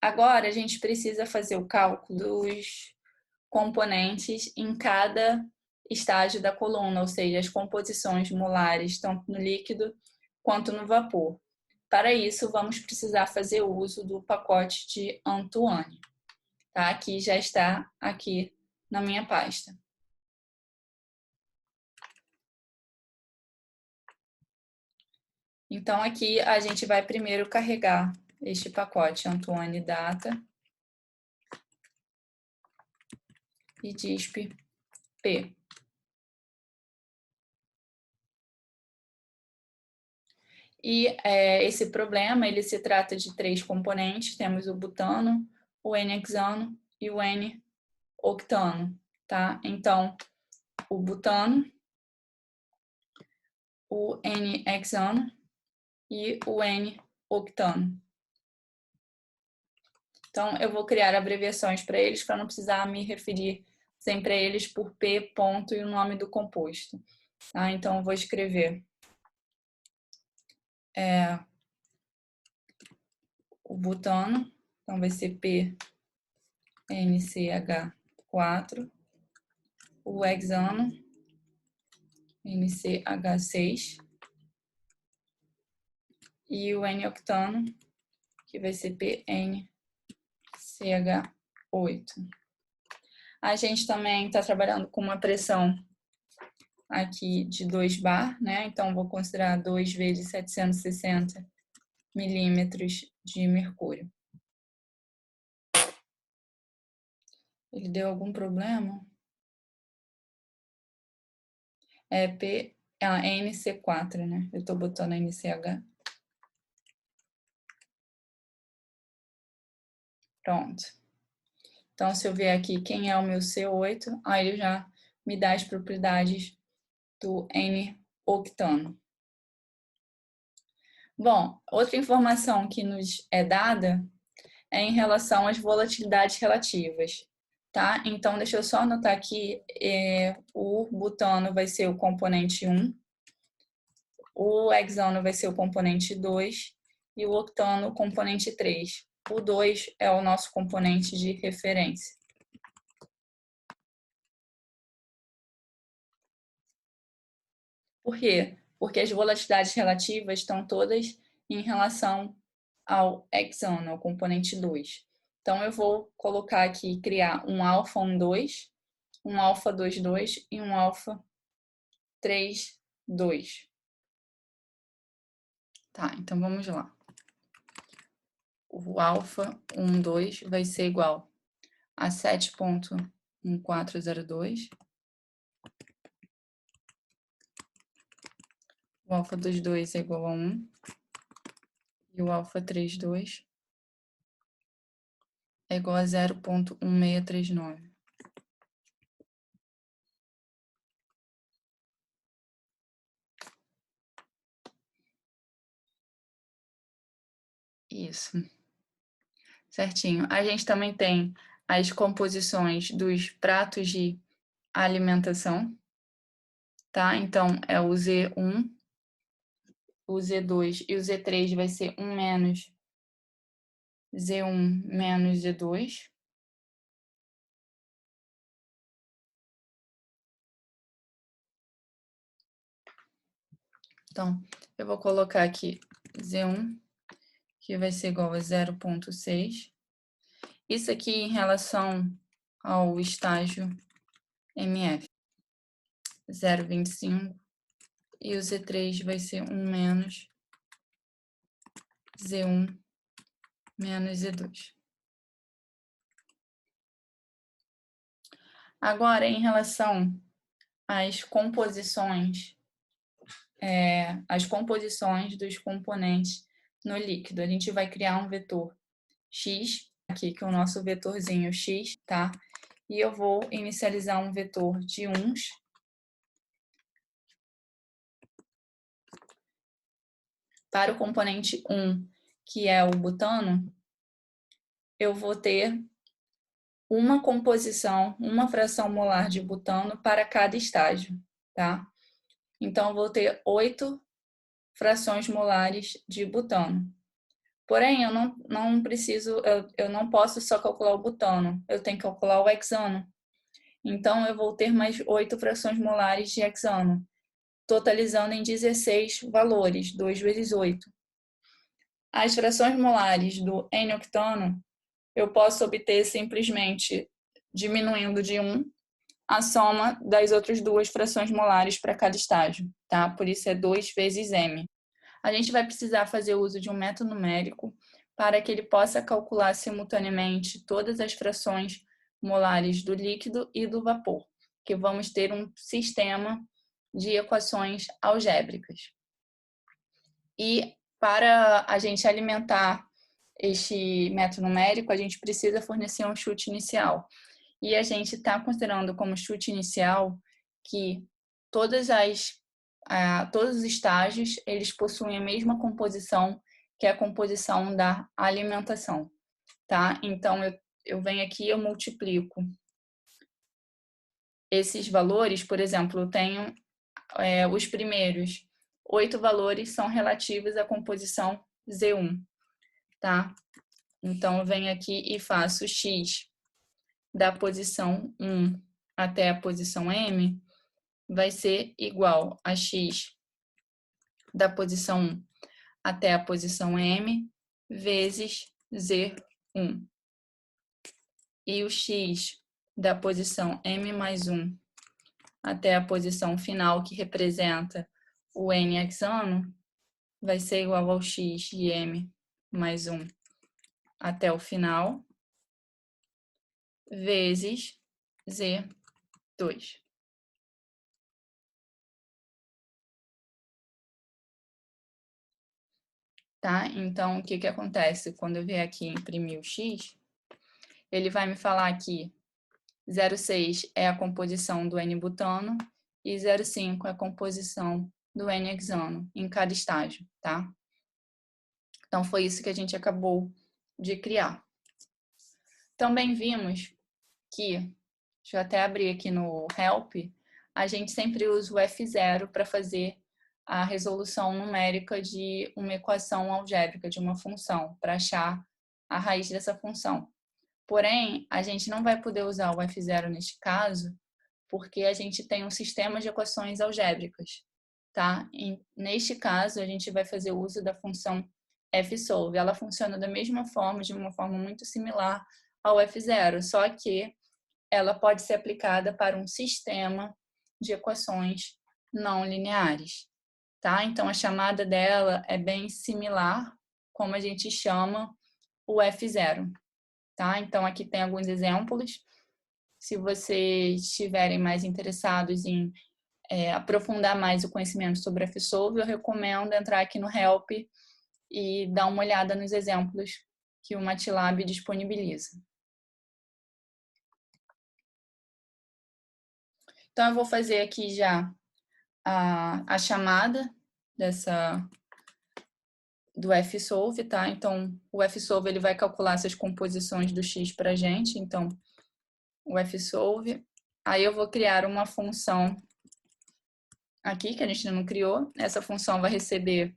Agora, a gente precisa fazer o cálculo dos componentes em cada estágio da coluna, ou seja, as composições molares, tanto no líquido quanto no vapor. Para isso, vamos precisar fazer uso do pacote de Antoine, tá? Que já está aqui na minha pasta. Então, aqui a gente vai primeiro carregar este pacote Antoine Data e DISP P. E esse problema, ele se trata de 3 componentes, temos o butano, o N-hexano e o N-octano, tá? Então, o butano, o N-hexano e o N-octano. Então, eu vou criar abreviações para eles, para não precisar me referir sempre a eles por P, ponto e o nome do composto. Tá? Então, eu vou escrever o butano, então vai ser PNCH4, o hexano, NCH6, e o N-octano, que vai ser PNCH8. A gente também está trabalhando com uma pressão aqui de 2 bar, né? Então, vou considerar 2 vezes 760 milímetros de mercúrio. Ele deu algum problema? É NC4, né? Eu estou botando NCH. Pronto. Então, se eu ver aqui quem é o meu C8, aí ele já me dá as propriedades do N-octano. Bom, outra informação que nos é dada é em relação às volatilidades relativas, tá? Então, deixa eu só anotar aqui, o butano vai ser o componente 1, o hexano vai ser o componente 2 e o octano o componente 3. O 2 é o nosso componente de referência. Por quê? Porque as volatilidades relativas estão todas em relação ao hexano, ao componente 2. Então, eu vou colocar aqui, criar um alfa 1,2, um alfa 2,2 e um alfa 3,2. Tá, então vamos lá. O alfa 1,2 vai ser igual a 7,1402. O alfa 2,2 é igual a 1. E o alfa 3,2 é igual a 0,1639. Isso. Certinho. A gente também tem as composições dos pratos de alimentação, tá? Então, é o Z1, o Z2 e o Z3 vai ser 1 menos Z1 menos Z2. Então, eu vou colocar aqui Z1, que vai ser igual a 0,6. Isso aqui em relação ao estágio MF, 0,25. E o Z3 vai ser 1 menos Z1 menos Z2. Agora, em relação às composições dos componentes no líquido, a gente vai criar um vetor X, aqui que é o nosso vetorzinho X, tá? E eu vou inicializar um vetor de uns. Para o componente 1, que é o butano, eu vou ter uma composição, uma fração molar de butano para cada estágio, tá? Então, eu vou ter 8 frações molares de butano. Porém, eu não preciso, eu não posso só calcular o butano, eu tenho que calcular o hexano. Então, eu vou ter mais 8 frações molares de hexano, totalizando em 16 valores, 2 vezes 8. As frações molares do N-octano, eu posso obter simplesmente diminuindo de 1 a soma das outras duas frações molares para cada estágio, tá? Por isso é 2 vezes M. A gente vai precisar fazer uso de um método numérico para que ele possa calcular simultaneamente todas as frações molares do líquido e do vapor, que vamos ter um sistema de equações algébricas. E para a gente alimentar este método numérico, a gente precisa fornecer um chute inicial. E a gente está considerando como chute inicial que todos os estágios eles possuem a mesma composição, que é a composição da alimentação, tá? Então, eu venho aqui e eu multiplico esses valores, por exemplo, eu tenho os primeiros 8 valores são relativos à composição Z1, tá? Então, eu venho aqui e faço x da posição 1 até a posição M, vai ser igual a x da posição 1 até a posição M vezes Z1. E o x da posição M mais 1 até a posição final, que representa o N hexano, vai ser igual ao x de M mais 1 até o final, vezes Z2. Tá? Então, o que que acontece? Quando eu vier aqui imprimir o x, ele vai me falar que 0,6 é a composição do N-butano e 0,5 é a composição do N-hexano em cada estágio, tá? Então, foi isso que a gente acabou de criar. Também vimos que, deixa eu até abrir aqui no Help, a gente sempre usa o F0 para fazer a resolução numérica de uma equação algébrica, de uma função, para achar a raiz dessa função. Porém, a gente não vai poder usar o F0 neste caso, porque a gente tem um sistema de equações algébricas, tá? E, neste caso, a gente vai fazer uso da função fsolve. Ela funciona da mesma forma, de uma forma muito similar ao F0, só que ela pode ser aplicada para um sistema de equações não lineares, tá? Então, a chamada dela é bem similar como a gente chama o F0, tá? Então, aqui tem alguns exemplos. Se vocês estiverem mais interessados em aprofundar mais o conhecimento sobre Fsolve, eu recomendo entrar aqui no Help e dar uma olhada nos exemplos que o MATLAB disponibiliza. Então, eu vou fazer aqui já a chamada do Fsolve, tá? Então, o Fsolve ele vai calcular essas composições do x para a gente. Então, o Fsolve. Aí eu vou criar uma função aqui, que a gente ainda não criou. Essa função vai receber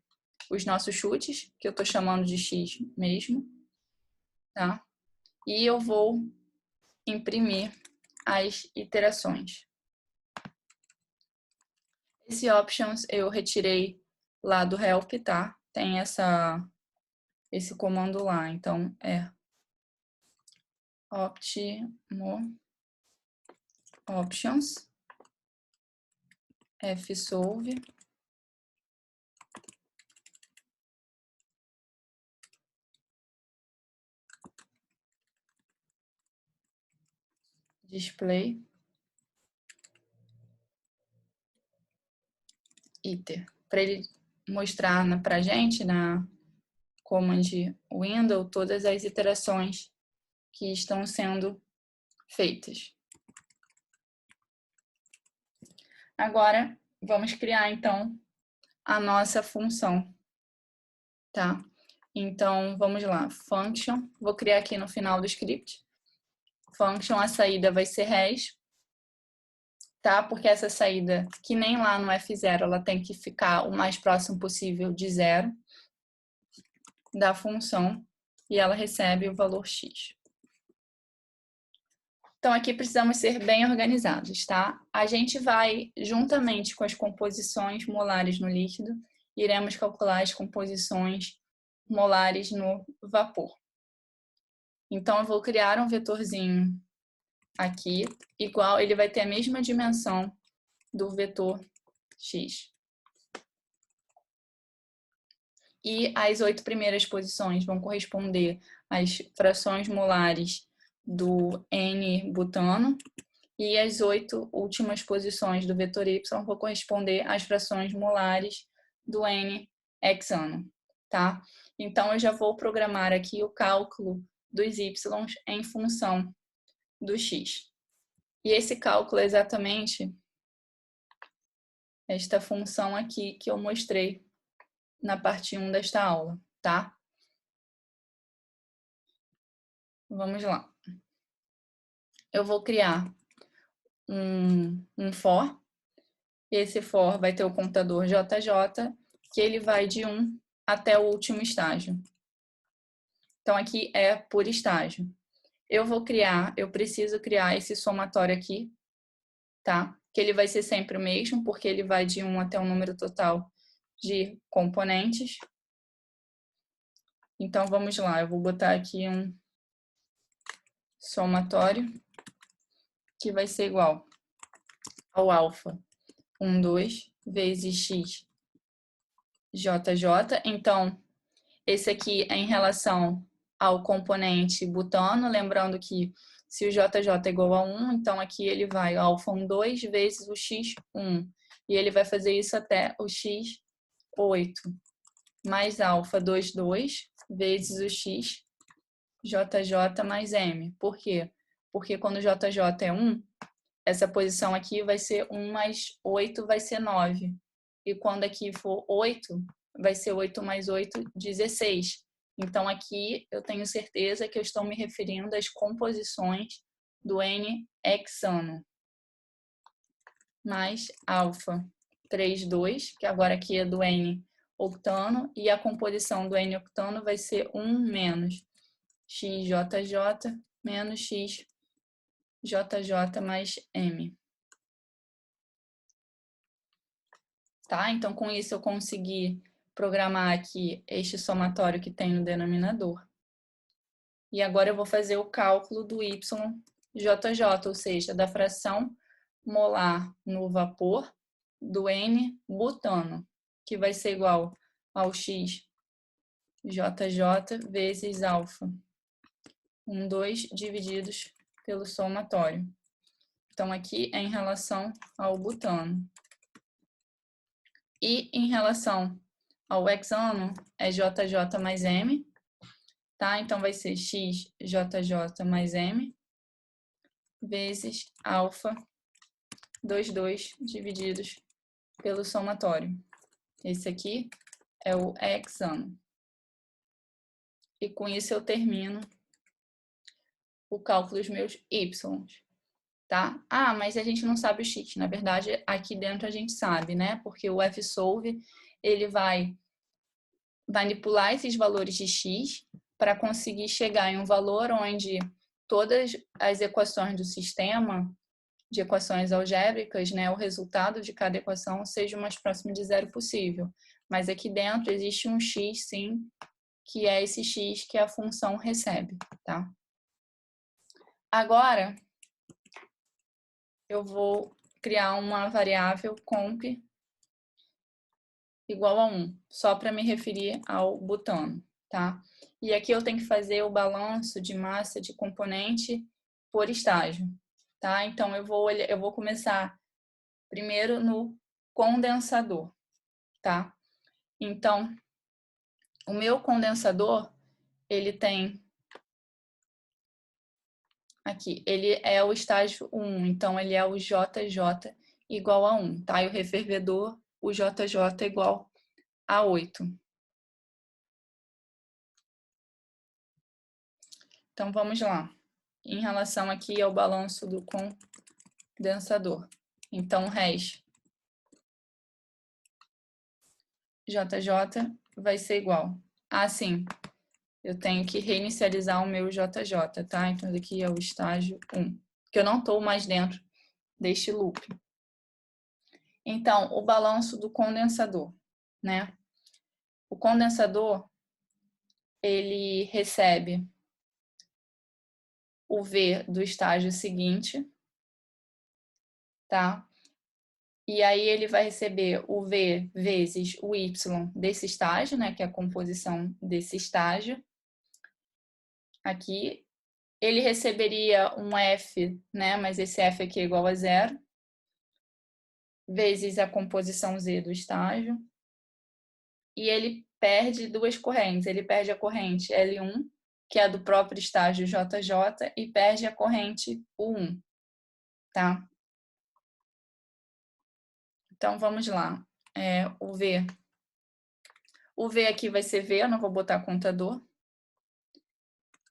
os nossos chutes, que eu estou chamando de x mesmo, tá? E eu vou imprimir as iterações. Esse options eu retirei lá do help, tá? Tem esse comando lá, então é options fsolve display iter, para ele mostrar para a gente na command window todas as iterações que estão sendo feitas. Agora, vamos criar, então, a nossa função, tá? Então, vamos lá. Function, vou criar aqui no final do script. Function, a saída vai ser res, tá? Porque essa saída, que nem lá no F0, ela tem que ficar o mais próximo possível de 0. da função e ela recebe o valor x. Então, aqui precisamos ser bem organizados, tá? A gente vai, juntamente com as composições molares no líquido, iremos calcular as composições molares no vapor. Então, eu vou criar um vetorzinho aqui, igual, ele vai ter a mesma dimensão do vetor x. E as 8 primeiras posições vão corresponder às frações molares do N-butano, e as 8 últimas posições do vetor y vão corresponder às frações molares do N-hexano, tá? Então, eu já vou programar aqui o cálculo dos y em função do x. E esse cálculo é exatamente esta função aqui que eu mostrei na parte 1 desta aula, tá? Vamos lá. Eu vou criar um for. Esse for vai ter o contador JJ, que ele vai de 1 até o último estágio. Então, aqui é por estágio. Eu preciso criar esse somatório aqui, tá? Que ele vai ser sempre o mesmo, porque ele vai de 1 até o número total de componentes. Então, vamos lá. Eu vou botar aqui um somatório que vai ser igual ao alfa 1, 2 vezes x JJ. Então, esse aqui é em relação ao componente butano, lembrando que se o JJ é igual a 1, então aqui ele vai alfa 1, 2 vezes o x1. E ele vai fazer isso até o x8, mais alfa 2, 2 vezes o x JJ mais m. Por quê? Porque quando o JJ é 1, essa posição aqui vai ser 1 mais 8 vai ser 9. E quando aqui for 8, vai ser 8 mais 8, 16. Então, aqui eu tenho certeza que eu estou me referindo às composições do N-hexano. Mais alfa 3, 2, que agora aqui é do N-octano, e a composição do N-octano vai ser 1 menos XJJ menos XJJ mais M. Tá? Então, com isso, eu consegui programar aqui este somatório que tem no denominador. E agora eu vou fazer o cálculo do YJJ, ou seja, da fração molar no vapor do N-butano, que vai ser igual ao XJJ vezes alfa 1, 2 divididos pelo somatório. Então, aqui é em relação ao butano. E em relação ao hexano, é JJ mais M, tá? Então, vai ser XJJ mais M vezes alfa 2, 2 divididos pelo somatório. Esse aqui é o hexano. E com isso eu termino o cálculo dos meus y, tá? Ah, mas a gente não sabe o x. Na verdade, aqui dentro a gente sabe, né? Porque o fsolve, ele vai manipular esses valores de x para conseguir chegar em um valor onde todas as equações do sistema, de equações algébricas, né, o resultado de cada equação seja o mais próximo de zero possível. Mas aqui dentro existe um x, sim, que é esse x que a função recebe, tá? Agora, eu vou criar uma variável comp igual a 1, só para me referir ao butano, tá? E aqui eu tenho que fazer o balanço de massa de componente por estágio, tá? Então, eu vou começar primeiro no condensador, tá? Então, o meu condensador, ele tem aqui, ele é o estágio 1, então ele é o JJ igual a 1, tá? E o refervedor, o JJ igual a 8. Então, vamos lá. Em relação aqui ao balanço do condensador. Então, res JJ vai ser igual Ah, sim. Eu tenho que reinicializar o meu JJ, tá? Então, aqui é o estágio 1, que eu não estou mais dentro deste loop. Então, o balanço do condensador, né? O condensador, ele recebe o V do estágio seguinte, tá? E aí ele vai receber o V vezes o Y desse estágio, né? Que é a composição desse estágio. Aqui, ele receberia um F, né? Mas esse F aqui é igual a 0, vezes a composição Z do estágio. E ele perde duas correntes. Ele perde a corrente L1, que é do próprio estágio JJ, e perde a corrente U1, tá? Então, vamos lá. O V. O V aqui vai ser V, eu não vou botar contador.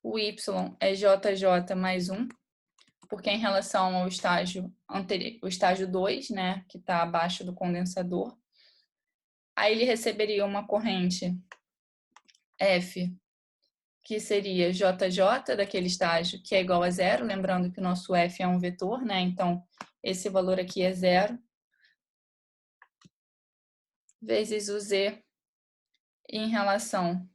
O Y é JJ mais 1, porque em relação ao estágio anterior, o estágio 2, né, que está abaixo do condensador, aí ele receberia uma corrente F, que seria JJ daquele estágio, que é igual a 0, lembrando que o nosso F é um vetor, né, então esse valor aqui é 0, vezes o Z em relação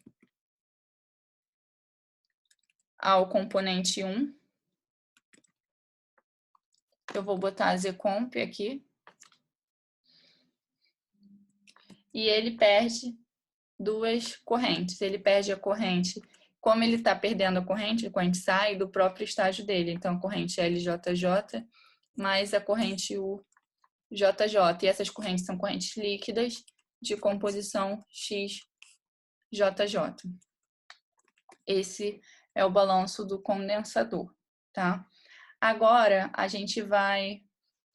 ao componente 1. Eu vou botar Zcomp aqui. E ele perde duas correntes. Ele perde a corrente, como ele está perdendo a corrente sai do próprio estágio dele. Então, a corrente LJJ mais a corrente UJJ. E essas correntes são correntes líquidas de composição XJJ. Esse é o balanço do condensador, tá? Agora, a gente vai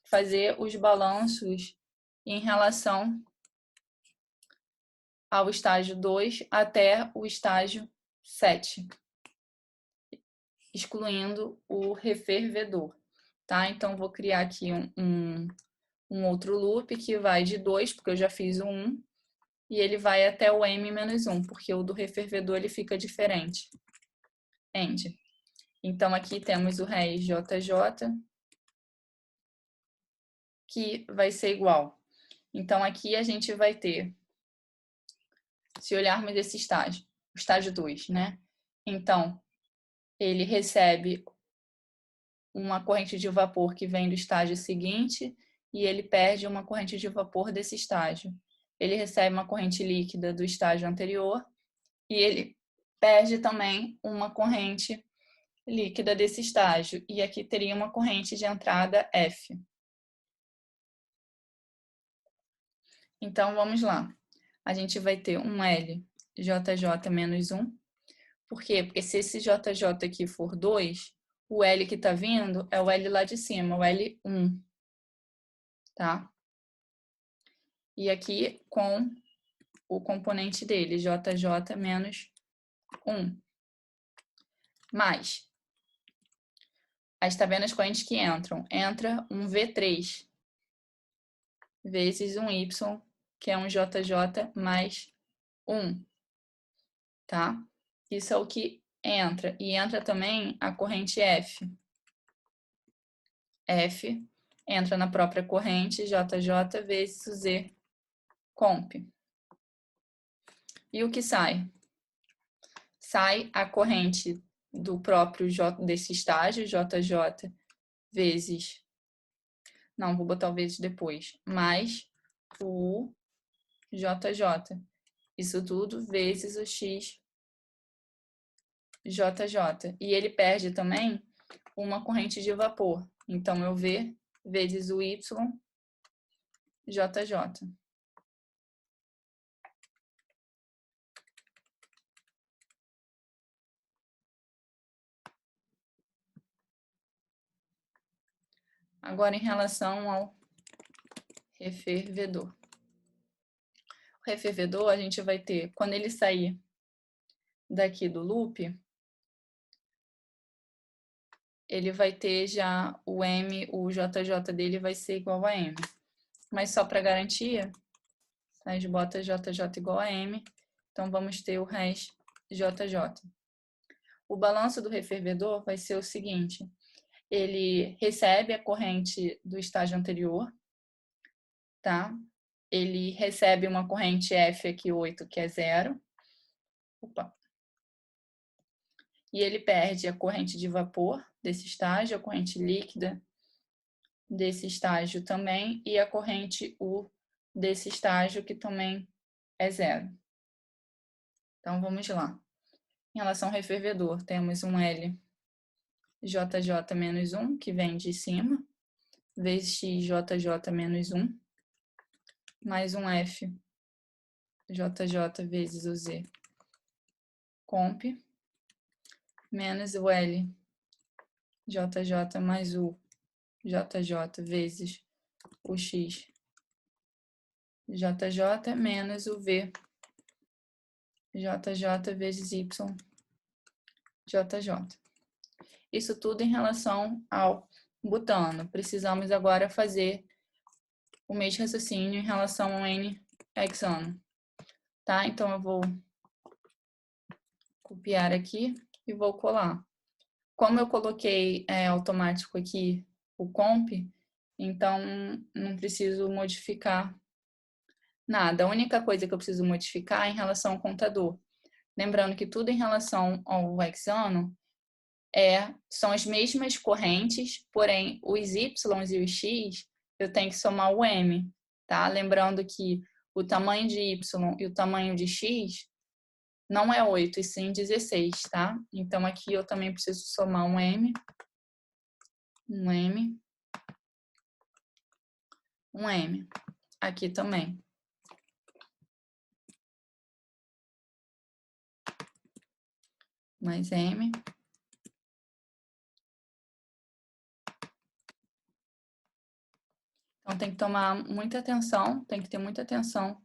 fazer os balanços em relação ao estágio 2 até o estágio 7, excluindo o refervedor, tá? Então, vou criar aqui um outro loop que vai de 2, porque eu já fiz o 1, e ele vai até o m-1, porque o do refervedor ele fica diferente. End. Então, aqui temos o ré JJ, que vai ser igual. Então, aqui a gente vai ter, se olharmos esse estágio, o estágio 2, né? Então, ele recebe uma corrente de vapor que vem do estágio seguinte e ele perde uma corrente de vapor desse estágio. Ele recebe uma corrente líquida do estágio anterior e ele perde também uma corrente líquida desse estágio. E aqui teria uma corrente de entrada F. Então, vamos lá. A gente vai ter um L JJ menos 1. Por quê? Porque se esse JJ aqui for 2, o L que está vindo é o L lá de cima, o L1. Tá? E aqui com o componente dele, JJ menos 1. Mais. Aí está vendo as correntes que entram? Entra um V3 vezes um Y, que é um JJ mais 1. Tá? Isso é o que entra. E entra também a corrente F. F entra na própria corrente, JJ vezes o Z comp. E o que sai? Sai a corrente do próprio desse estágio, JJ vezes, não, vou botar o vezes depois, mais o JJ. Isso tudo vezes o XJJ. E ele perde também uma corrente de vapor. Então, eu V vezes o YJJ. Agora, em relação ao refervedor. O refervedor, a gente vai ter, quando ele sair daqui do loop, ele vai ter já o M, o JJ dele vai ser igual a M. Mas só para garantia, a gente bota JJ igual a M Então, vamos ter o res JJ. O balanço do refervedor vai ser o seguinte: ele recebe a corrente do estágio anterior, tá? Ele recebe uma corrente F aqui 8, que é 0. Opa. E ele perde a corrente de vapor desse estágio, a corrente líquida desse estágio também, e a corrente U desse estágio, que também é 0. Então, vamos lá. Em relação ao refervedor, temos um L JJ menos 1, que vem de cima, vezes X JJ menos 1, mais um F JJ vezes o Z comp, menos o L JJ mais o JJ vezes o X JJ menos o V JJ vezes Y JJ. Isso tudo em relação ao butano. Precisamos agora fazer o mesmo raciocínio em relação ao N-hexano. Tá? Então, eu vou copiar aqui e vou colar. Como eu coloquei automático aqui o comp, então não preciso modificar nada. A única coisa que eu preciso modificar é em relação ao contador. Lembrando que tudo em relação ao hexano são as mesmas correntes, porém os Y e os X eu tenho que somar o M, tá? Lembrando que o tamanho de Y e o tamanho de X não é 8, e sim 16, tá? Então aqui eu também preciso somar um M, um M, um M. Aqui também. Mais M. Então, tem que tomar muita atenção, tem que ter muita atenção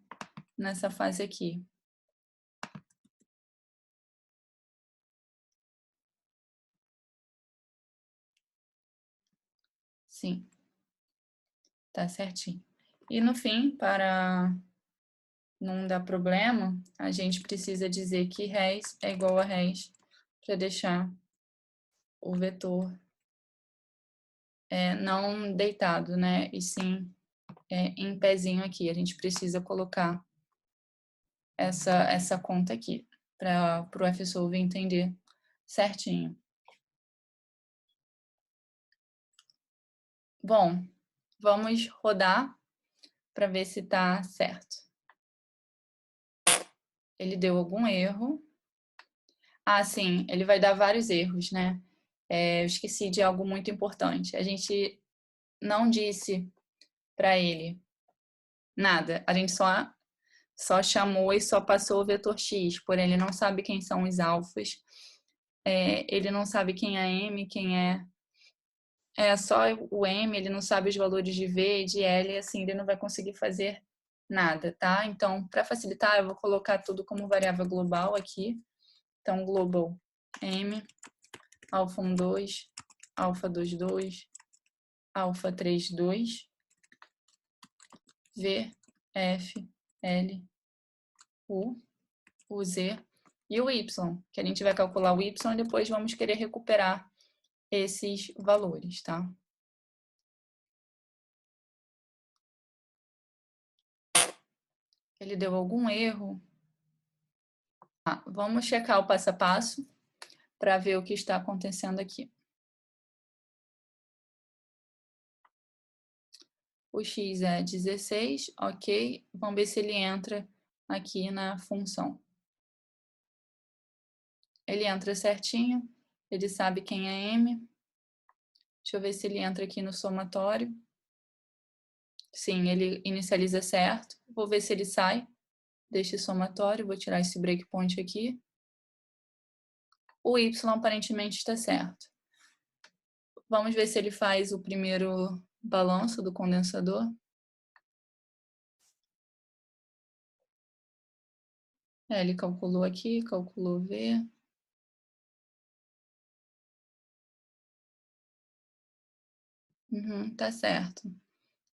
nessa fase aqui. Sim. Tá certinho. E no fim, para não dar problema, a gente precisa dizer que res é igual a res para deixar o vetor não deitado, né? E sim em pezinho aqui. A gente precisa colocar essa conta aqui para o FSolve entender certinho. Bom, vamos rodar para ver se está certo. Ele deu algum erro. Ah, sim, ele vai dar vários erros, né? Eu esqueci de algo muito importante. A gente não disse para ele nada. A gente só chamou e só passou o vetor X, porém ele não sabe quem são os alfas. Ele não sabe quem é M, quem é só o M, ele não sabe os valores de V, de L, e assim, ele não vai conseguir fazer nada, tá? Então, para facilitar, eu vou colocar tudo como variável global aqui. Então, global M, alfa 1, 2, alfa 2, 2, alfa 3, 2, V, F, L, o Z e o Y, que a gente vai calcular o Y e depois vamos querer recuperar esses valores, tá? Ele deu algum erro. Vamos checar o passo a passo para ver o que está acontecendo aqui. O x é 16, ok. Vamos ver se ele entra aqui na função. Ele entra certinho, ele sabe quem é m. Deixa eu ver se ele entra aqui no somatório. Sim, ele inicializa certo. Vou ver se ele sai deste somatório. Vou tirar esse breakpoint aqui. O y aparentemente está certo. Vamos ver se ele faz o primeiro balanço do condensador. Ele calculou aqui, calculou V. Tá certo.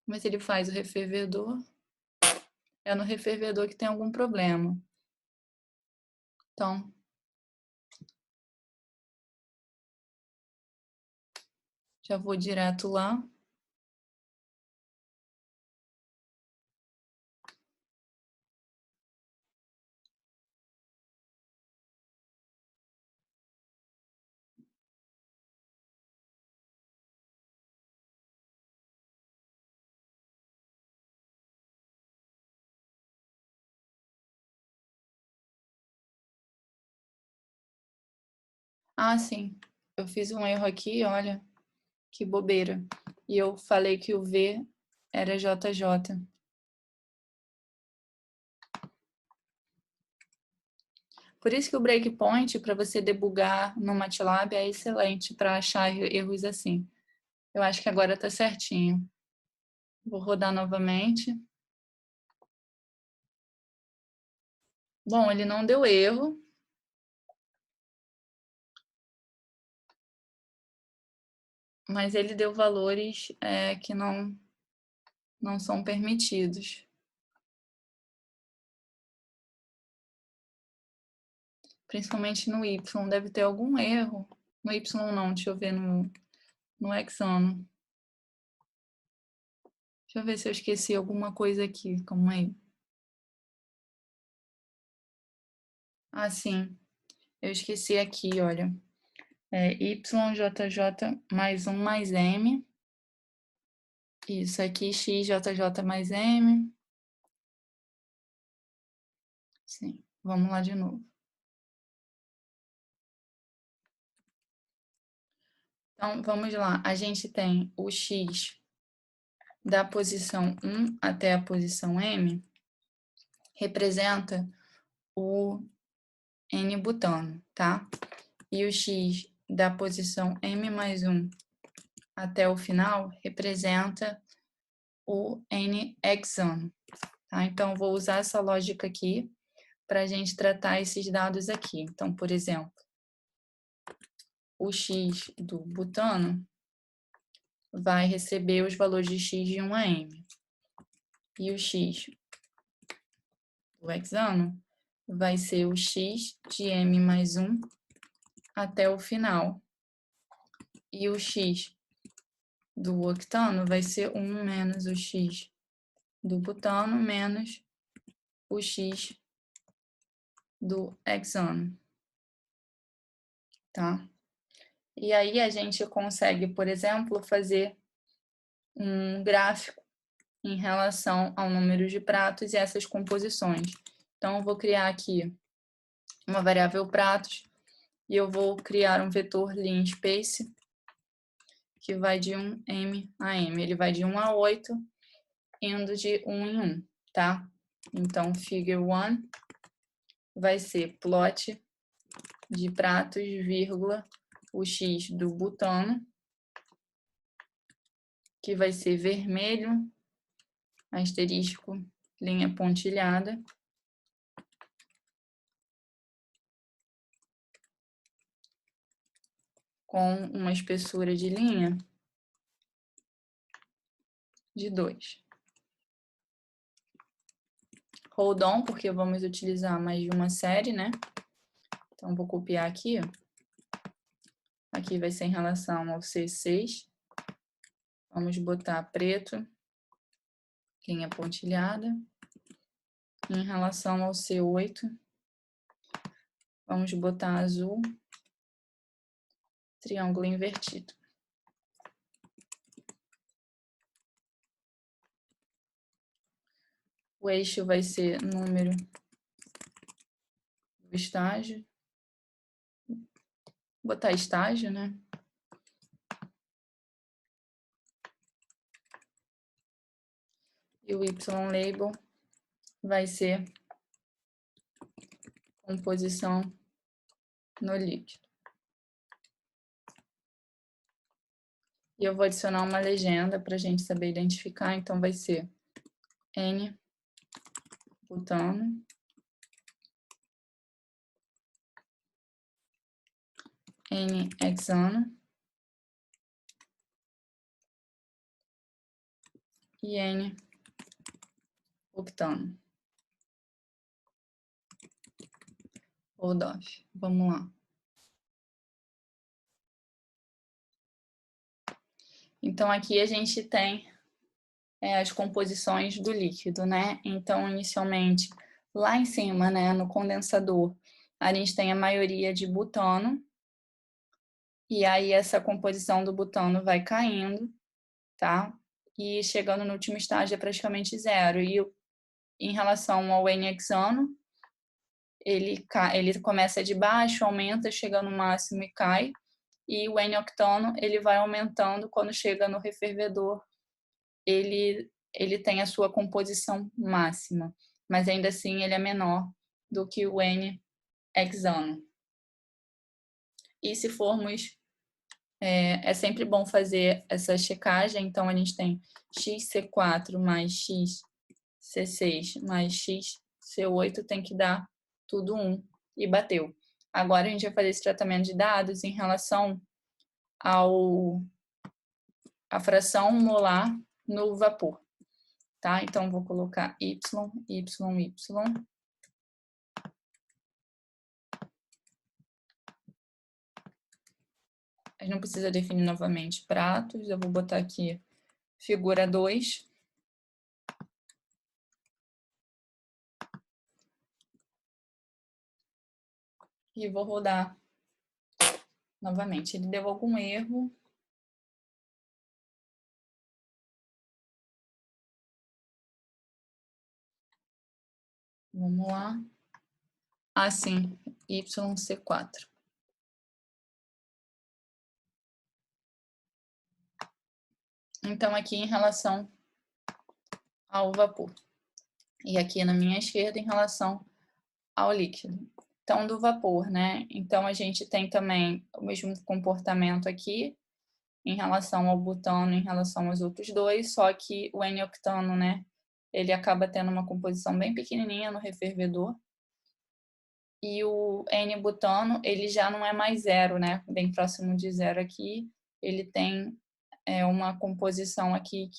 Mas se ele faz o refervedor, é no refervedor que tem algum problema. Então, já vou direto lá. Ah, sim. Eu fiz um erro aqui, olha, que bobeira. E eu falei que o V era JJ. Por isso que o breakpoint, para você debugar no MATLAB, é excelente para achar erros assim. Eu acho que agora está certinho. Vou rodar novamente. Bom, ele não deu erro. Mas ele deu valores que não são permitidos. Principalmente no Y. Deve ter algum erro. No Y não, deixa eu ver no hexano. Deixa eu ver se eu esqueci alguma coisa aqui. Calma aí. Ah, sim. Eu esqueci aqui, olha. YJJ mais 1 mais M. Isso aqui, XJJ mais M. Sim. Vamos lá de novo. Então, vamos lá. A gente tem o X da posição 1 até a posição M, representa o N-butano, tá? E o X da posição M mais 1 até o final representa o N-hexano, tá? Então, vou usar essa lógica aqui para a gente tratar esses dados aqui. Então, por exemplo, o X do butano vai receber os valores de X de 1 a M. E o X do hexano vai ser o X de M mais 1 até o final. E o X do octano vai ser 1 menos o X do butano menos o X do hexano, tá? E aí a gente consegue, por exemplo, fazer um gráfico em relação ao número de pratos e essas composições. Então, eu vou criar aqui uma variável pratos e eu vou criar um vetor linspace que vai de 1M a M. Ele vai de 1 a 8, indo de 1 em 1, tá? Então, figure 1 vai ser plot de pratos, vírgula, o X do butano, que vai ser vermelho, asterisco, linha pontilhada, com uma espessura de linha de 2. Hold on, porque vamos utilizar mais de uma série, né? Então, vou copiar aqui. Aqui vai ser em relação ao C6. Vamos botar preto, linha pontilhada. Em relação ao C8, vamos botar azul, triângulo invertido. O eixo vai ser número do estágio. Vou botar estágio, né? E o Y-label vai ser composição no líquido. E eu vou adicionar uma legenda para a gente saber identificar. Então, vai ser N-butano, N-hexano e N-octano. Hold off. Vamos lá. Então, aqui a gente tem as composições do líquido, né? Então, inicialmente, lá em cima, né, no condensador, a gente tem a maioria de butano, e aí essa composição do butano vai caindo, tá? E chegando no último estágio é praticamente zero. E em relação ao N-hexano, ele começa de baixo, aumenta, chega no máximo e cai. E o N-octano, ele vai aumentando quando chega no refervedor, ele tem a sua composição máxima, mas ainda assim ele é menor do que o N-hexano. E se formos, é sempre bom fazer essa checagem, então a gente tem XC4 mais XC6 mais XC8 tem que dar tudo 1 e bateu. Agora a gente vai fazer esse tratamento de dados em relação à fração molar no vapor. Tá? Então, vou colocar Y, Y, Y. A gente não precisa definir novamente pratos. Eu vou botar aqui figura 2. E vou rodar novamente. Ele deu algum erro. Vamos lá. Ah, sim. YC4. Então, aqui em relação ao vapor. E aqui na minha esquerda, em relação ao líquido. Então, do vapor, né? Então, a gente tem também o mesmo comportamento aqui em relação ao butano, em relação aos outros dois, só que o N-octano, né? Ele acaba tendo uma composição bem pequenininha no refervedor. E o N-butano, ele já não é mais zero, né? Bem próximo de zero aqui. Ele tem uma composição aqui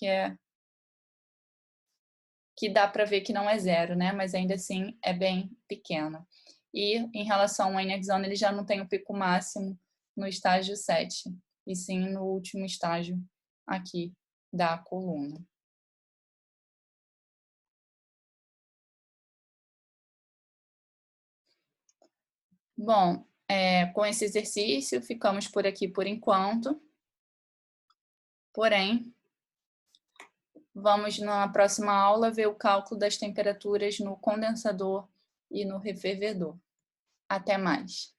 que dá para ver que não é zero, né? Mas ainda assim é bem pequeno. E em relação ao N-hexano, ele já não tem o pico máximo no estágio 7, e sim no último estágio aqui da coluna. Bom, com esse exercício, ficamos por aqui por enquanto. Porém, vamos na próxima aula ver o cálculo das temperaturas no condensador e no refervedor. Até mais!